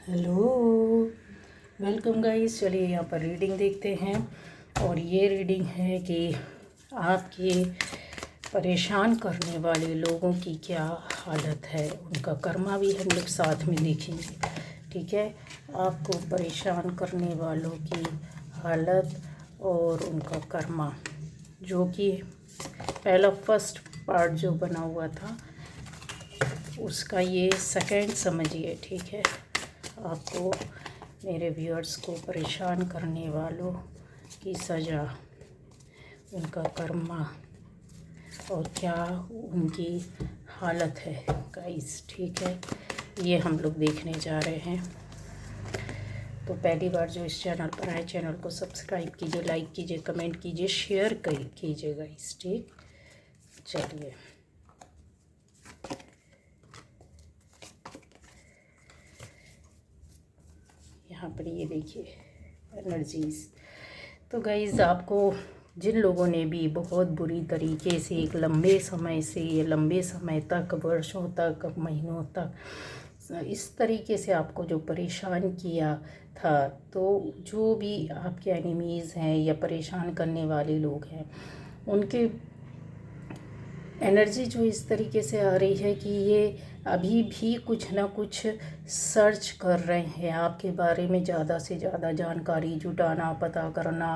Hello, welcome guys. चलिए यहाँ पर रीडिंग देखते हैं। और ये रीडिंग है कि आपके परेशान करने वाले लोगों की क्या हालत है, उनका कर्मा भी हम लोग साथ में देखेंगे। ठीक है, आपको परेशान करने वालों की हालत और उनका कर्मा, जो कि पहला फर्स्ट पार्ट जो बना हुआ था उसका ये सेकंड समझिए। ठीक है, आपको मेरे व्यूअर्स को परेशान करने वालों की सज़ा, उनका कर्मा और क्या उनकी हालत है गाइस। ठीक है, ये हम लोग देखने जा रहे हैं। तो पहली बार जो इस चैनल पर आए, चैनल को सब्सक्राइब कीजिए, लाइक कीजिए, कमेंट कीजिए, शेयर कीजिए गाइस। ठीक, चलिए यहाँ पर ये देखिए एनर्जीज। तो गाइज़, आपको जिन लोगों ने भी बहुत बुरी तरीके से एक लंबे समय तक, वर्षों तक, महीनों तक इस तरीके से आपको जो परेशान किया था, तो जो भी आपके एनिमीज़ हैं या परेशान करने वाले लोग हैं, उनके एनर्जी जो इस तरीके से आ रही है कि ये अभी भी कुछ ना कुछ सर्च कर रहे हैं आपके बारे में, ज़्यादा से ज़्यादा जानकारी जुटाना, पता करना,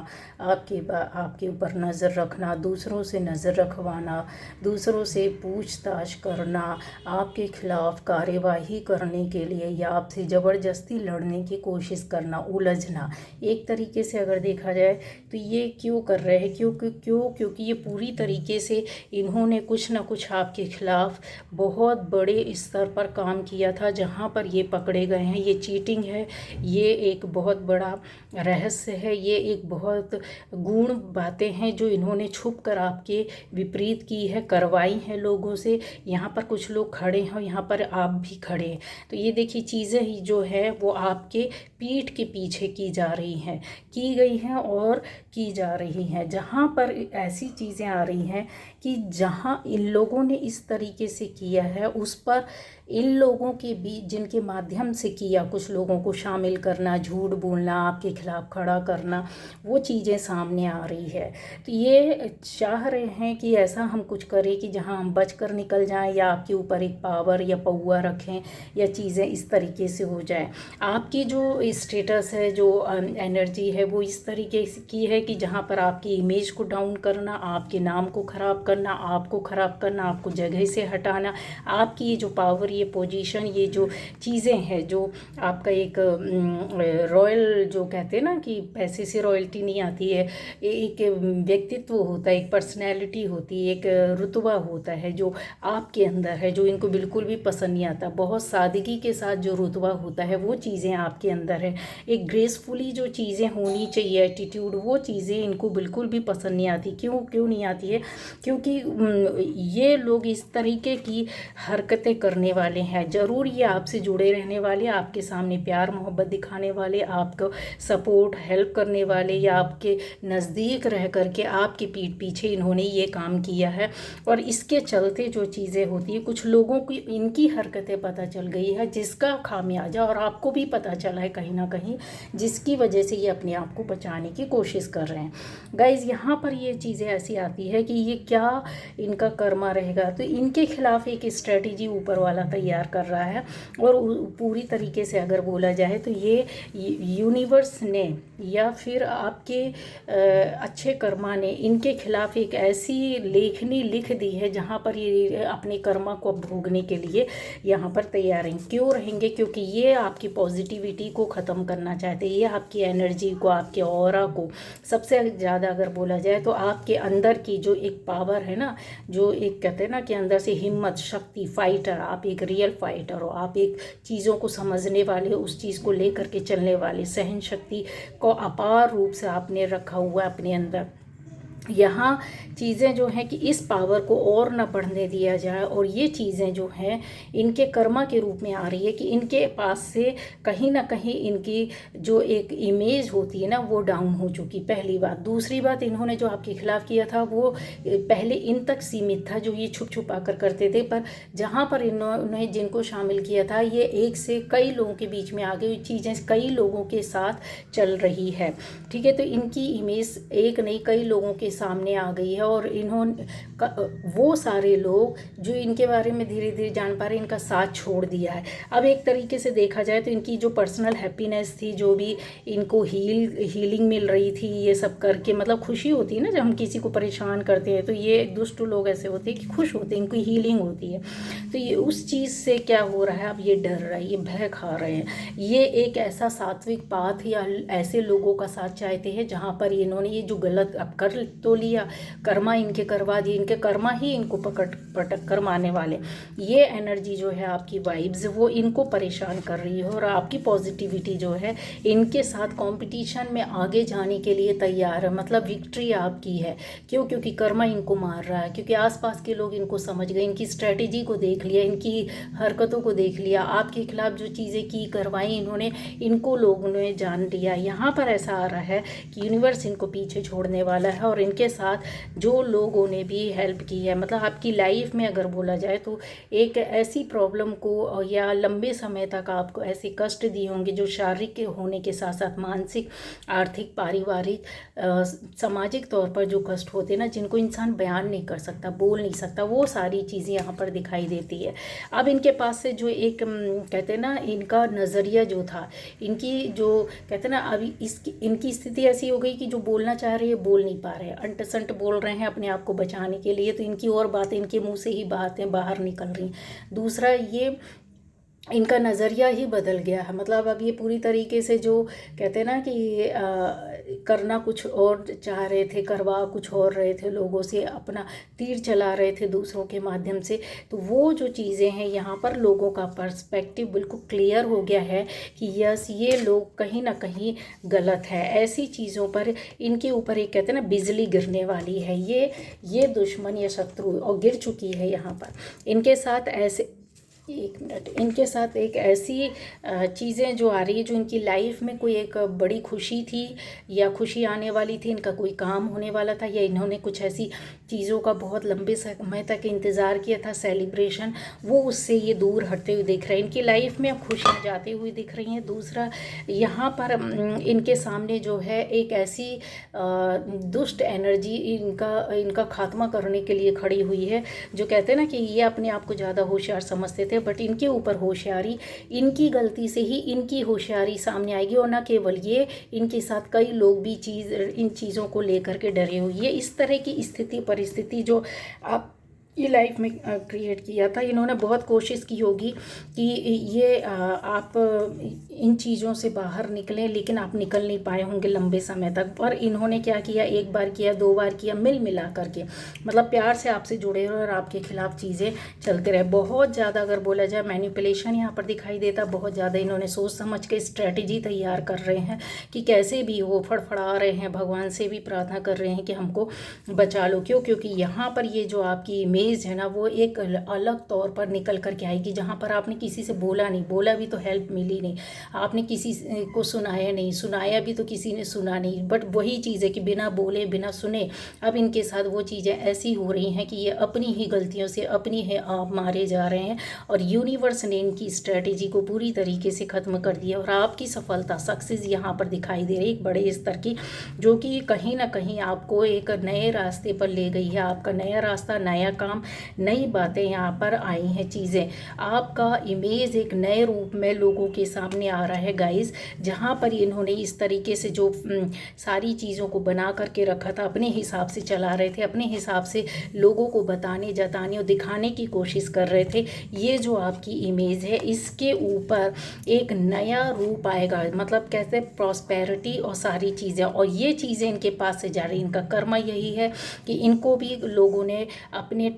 आपके ऊपर नज़र रखना, दूसरों से नज़र रखवाना, दूसरों से पूछताछ करना, आपके खिलाफ़ कार्यवाही करने के लिए या आपसे ज़बरदस्ती लड़ने की कोशिश करना, उलझना। एक तरीके से अगर देखा जाए तो ये क्यों कर रहे हैं, क्योंकि ये पूरी तरीके से इन्होंने कुछ ना कुछ आपके खिलाफ़ बहुत बड़े स्तर पर काम किया था, जहाँ पर ये पकड़े गए हैं। ये चीटिंग है, ये एक बहुत बड़ा रहस्य है, ये एक बहुत गूढ़ बातें हैं जो इन्होंने छुप कर आपके विपरीत की है, करवाई हैं लोगों से। यहाँ पर कुछ लोग खड़े हैं, यहाँ पर आप भी खड़े हैं। तो ये देखिए चीज़ें ही जो है वो आपके पीठ के पीछे की जा रही हैं, की गई हैं और की जा रही हैं। जहाँ पर ऐसी चीज़ें आ रही हैं कि जहाँ इन लोगों ने इस तरीके से किया है, उस पर इन लोगों के बीच जिनके माध्यम से किया, कुछ लोगों को शामिल करना, झूठ बोलना, आपके खिलाफ़ खड़ा करना, वो चीज़ें सामने आ रही है। तो ये चाह रहे हैं कि ऐसा हम कुछ करें कि जहां हम बचकर निकल जाएं, या आपके ऊपर एक पावर या पौआ रखें, या चीज़ें इस तरीके से हो जाए। आपकी जो स्टेटस है, जो एनर्जी है, वो इस तरीके की है कि जहाँ पर आपकी इमेज को डाउन करना, आपके नाम को ख़राब करना, आपको ख़राब करना, आपको जगह से हटाना, आपकी ये जो पावर, ये पोजीशन, ये जो चीज़ें हैं, जो आपका एक रॉयल जो कहते हैं ना कि पैसे से रॉयल्टी नहीं आती है, एक व्यक्तित्व होता है, एक पर्सनैलिटी होती है, एक रुतबा होता है जो आपके अंदर है, जो इनको बिल्कुल भी पसंद नहीं आता। बहुत सादगी के साथ जो रुतबा होता है वो चीज़ें आपके अंदर है। एक ग्रेसफुली जो चीज़ें होनी चाहिए, एटीट्यूड, वो चीज़ें इनको बिल्कुल भी पसंद नहीं आती। क्यों नहीं आती है? क्योंकि ये लोग इस तरीके की हरकतें करने वाले हैं। ज़रूर ये आपसे जुड़े रहने वाले, आपके सामने प्यार मोहब्बत दिखाने वाले, आपको सपोर्ट हेल्प करने वाले, या आपके नज़दीक रह करके आपके पीठ पीछे इन्होंने ये काम किया है। और इसके चलते जो चीज़ें होती है, कुछ लोगों की इनकी हरकतें पता चल गई है, जिसका खामियाजा और आपको भी पता चला है कहीं ना कहीं, जिसकी वजह से ये अपने आप को बचाने की कोशिश कर रहे हैं। गाइज़, यहाँ पर ये चीज़ें ऐसी आती है कि ये क्या इनका कर्मा रहेगा। तो इनके खिलाफ एक स्ट्रेटजी ऊपर वाला तैयार कर रहा है। और पूरी तरीके से अगर बोला जाए तो ये यूनिवर्स ने या फिर आपके अच्छे कर्मा ने इनके खिलाफ एक ऐसी लेखनी लिख दी है, जहाँ पर ये अपने कर्मा को भोगने के लिए यहाँ पर तैयार हैं। क्यों रहेंगे? क्योंकि ये आपकी पॉजिटिविटी को ख़त्म करना चाहते हैं, ये आपकी एनर्जी को, आपके ऑरा को। सबसे ज़्यादा अगर बोला जाए तो आपके अंदर की जो एक पावर है ना, जो एक कहते हैं ना कि अंदर से हिम्मत, शक्ति, फाइटर, आप एक रियल फाइटर हो, आप एक चीज़ों को समझने वाले, उस चीज़ को लेकर के चलने वाले, सहन शक्ति को अपार रूप से आपने रखा हुआ है अपने अंदर। यहाँ चीज़ें जो हैं कि इस पावर को और ना बढ़ने दिया जाए, और ये चीज़ें जो हैं इनके कर्मा के रूप में आ रही है कि इनके पास से कहीं ना कहीं इनकी जो एक इमेज होती है ना वो डाउन हो चुकी, पहली बात। दूसरी बात, इन्होंने जो आपके खिलाफ़ किया था वो पहले इन तक सीमित था, जो ये छुप छुपा कर करते थे, पर जहाँ पर इन्होंने जिनको शामिल किया था ये एक से कई लोगों के बीच में आ गई, चीज़ें कई लोगों के साथ चल रही है, ठीक है। तो इनकी इमेज एक नहीं कई लोगों के सामने आ गई है, और इन्होंने वो सारे लोग जो इनके बारे में धीरे धीरे जान पा रहे हैं इनका साथ छोड़ दिया है। अब एक तरीके से देखा जाए तो इनकी जो पर्सनल हैप्पीनेस थी, जो भी इनको हीलिंग मिल रही थी ये सब करके, मतलब खुशी होती है ना जब हम किसी को परेशान करते हैं, तो ये दुष्ट लोग ऐसे होते हैं कि खुश होते हैं, इनकी हीलिंग होती है। तो ये उस चीज़ से क्या हो रहा है, अब ये डर रहा है, ये भय खा रहे हैं। ये एक ऐसा सात्विक पाथ या ऐसे लोगों का साथ चाहते हैं जहाँ पर इन्होंने ये जो गलत अब कर तो लिया, कर्मा इनके करवा दिए, इनके कर्मा ही इनको पटक कर मारने वाले। ये एनर्जी जो है आपकी वाइब्स वो इनको परेशान कर रही है, और आपकी पॉजिटिविटी जो है इनके साथ कंपटीशन में आगे जाने के लिए तैयार है, मतलब विक्ट्री आपकी है। क्यों? क्योंकि कर्मा इनको मार रहा है, क्योंकि आसपास के लोग इनको समझ गए, इनकी स्ट्रेटेजी को देख लिया, इनकी हरकतों को देख लिया, आपके खिलाफ जो चीज़ें की करवाई इन्होंने, इनको लोगों ने जान लिया। यहाँ पर ऐसा आ रहा है कि यूनिवर्स इनको पीछे छोड़ने वाला है, और इनके साथ जो लोगों ने भी हेल्प की है, मतलब आपकी लाइफ में अगर बोला जाए तो एक ऐसी प्रॉब्लम को या लंबे समय तक आपको ऐसे कष्ट दिए होंगे जो शारीरिक होने के साथ साथ मानसिक, आर्थिक, पारिवारिक, सामाजिक तौर पर जो कष्ट होते हैं ना, जिनको इंसान बयान नहीं कर सकता, बोल नहीं सकता, वो सारी चीज़ें यहाँ पर दिखाई देती है। अब इनके पास से जो एक कहते हैं ना इनका नज़रिया जो था, इनकी जो कहते हैं ना अभी इनकी स्थिति ऐसी हो गई कि जो बोलना चाह रहे हैं बोल नहीं पा रहे हैं, अंट-संट बोल रहे हैं अपने आप को बचाने के लिए, तो इनकी और बातें, इनके मुंह से ही बातें बाहर निकल रही। दूसरा, ये इनका नज़रिया ही बदल गया है, मतलब अब ये पूरी तरीके से जो कहते हैं ना कि करना कुछ और चाह रहे थे, करवा कुछ और रहे थे, लोगों से अपना तीर चला रहे थे दूसरों के माध्यम से। तो वो जो चीज़ें हैं यहाँ पर लोगों का पर्सपेक्टिव बिल्कुल क्लियर हो गया है कि यस ये लोग कहीं ना कहीं गलत है। ऐसी चीज़ों पर इनके ऊपर एक कहते हैं ना बिजली गिरने वाली है, ये दुश्मन या शत्रु और गिर चुकी है यहाँ पर। इनके साथ ऐसे एक मिनट, इनके साथ एक ऐसी चीज़ें जो आ रही है, जो इनकी लाइफ में कोई एक बड़ी खुशी थी या खुशी आने वाली थी, इनका कोई काम होने वाला था, या इन्होंने कुछ ऐसी चीज़ों का बहुत लंबे समय तक इंतज़ार किया था, सेलिब्रेशन, वो उससे ये दूर हटते हुए दिख रहे हैं। इनकी लाइफ में अब खुशियाँ जाती हुई दिख रही हैं। दूसरा, यहाँ पर इनके सामने जो है एक ऐसी दुष्ट एनर्जी इनका खात्मा करने के लिए खड़ी हुई है, जो कहते हैं ना कि ये अपने आप को ज़्यादा होशियार समझते थे, बट इनके ऊपर होशियारी, इनकी गलती से ही इनकी होशियारी सामने आएगी। और न केवल ये, इनके साथ कई लोग भी इन चीज़ों को लेकर के डरे हुए। ये इस तरह की स्थिति परिस्थिति जो आप ये लाइफ में क्रिएट किया था, इन्होंने बहुत कोशिश की होगी कि ये आप इन चीज़ों से बाहर निकलें, लेकिन आप निकल नहीं पाए होंगे लंबे समय तक। पर इन्होंने क्या किया, एक बार किया, दो बार किया, मिल मिला करके, मतलब प्यार से आपसे जुड़े रहे और आपके खिलाफ चीज़ें चलते रहे। बहुत ज़्यादा अगर बोला जाए मैनिपुलेशन यहाँ पर दिखाई देता, बहुत ज़्यादा इन्होंने सोच समझ के स्ट्रेटजी तैयार कर रहे हैं कि कैसे भी वो फड़फड़ा रहे हैं, भगवान से भी प्रार्थना कर रहे हैं कि हमको बचा लो। क्यों? क्योंकि यहाँ पर ये जो आपकी इमेज है ना, वो एक अलग तौर पर निकल कर के आएगी, जहाँ पर आपने किसी से बोला नहीं, बोला भी तो हेल्प मिली नहीं, आपने किसी को सुनाया नहीं, सुनाया भी तो किसी ने सुना नहीं, बट वही चीज़ है कि बिना बोले बिना सुने अब इनके साथ वो चीज़ें ऐसी हो रही हैं कि ये अपनी ही गलतियों से अपनी ही आप मारे जा रहे हैं, और यूनिवर्स ने इनकी स्ट्रेटेजी को पूरी तरीके से ख़त्म कर दिया। और आपकी सफलता, सक्सेस यहाँ पर दिखाई दे रही है एक बड़े स्तर की, जो कि कहीं ना कहीं आपको एक नए रास्ते पर ले गई है। आपका नया रास्ता, नया काम, नई बातें यहाँ पर आई हैं, चीज़ें, आपका इमेज एक नए रूप में लोगों के सामने आ रहा है गाइस। जहाँ पर इन्होंने इस तरीके से जो सारी चीज़ों को बना करके रखा था, अपने हिसाब से चला रहे थे, अपने हिसाब से लोगों को बताने, जताने और दिखाने की कोशिश कर रहे थे, ये जो आपकी इमेज है इसके ऊपर एक नया रूप आएगा। मतलब कहते हैं प्रॉस्पेरिटी और सारी चीज़ें, और ये चीज़ें इनके पास से जा रही, इनका कर्म यही है कि इनको भी लोगों ने अपने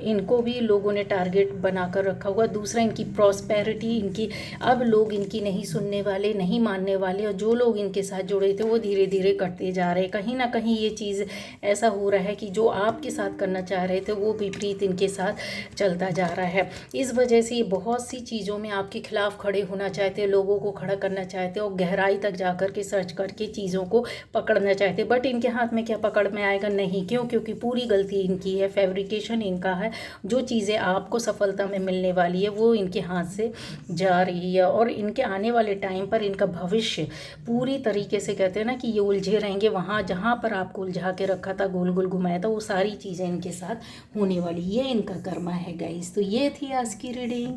इनको भी लोगों ने टारगेट बनाकर रखा हुआ। दूसरा, इनकी प्रॉस्पेरिटी, इनकी अब लोग इनकी नहीं सुनने वाले, नहीं मानने वाले, और जो लोग इनके साथ जुड़े थे वो धीरे धीरे कटते जा रहे हैं। कहीं ना कहीं ये चीज़ ऐसा हो रहा है कि जो आपके साथ करना चाह रहे थे वो विपरीत इनके साथ चलता जा रहा है। इस वजह से ये बहुत सी चीज़ों में आपके खिलाफ खड़े होना चाहते हैं, लोगों को खड़ा करना चाहते हैं और गहराई तक जा कर के सर्च करके चीज़ों को पकड़ना चाहते हैं। बट इनके हाथ में क्या पकड़ में आएगा? नहीं। क्यों? क्योंकि पूरी गलती इनकी है, फैब्रिकेशन इनका है। जो चीज़ें आपको सफलता में मिलने वाली है वो इनके हाथ से जा रही है, और इनके आने वाले टाइम पर इनका भविष्य पूरी तरीके से, कहते हैं ना कि ये उलझे रहेंगे। वहाँ जहाँ पर आपको उलझा के रखा था, गोल गोल घुमाया था, वो सारी चीज़ें इनके साथ होने वाली, ये इनका कर्मा है गाइस। तो ये थी आज की रीडिंग।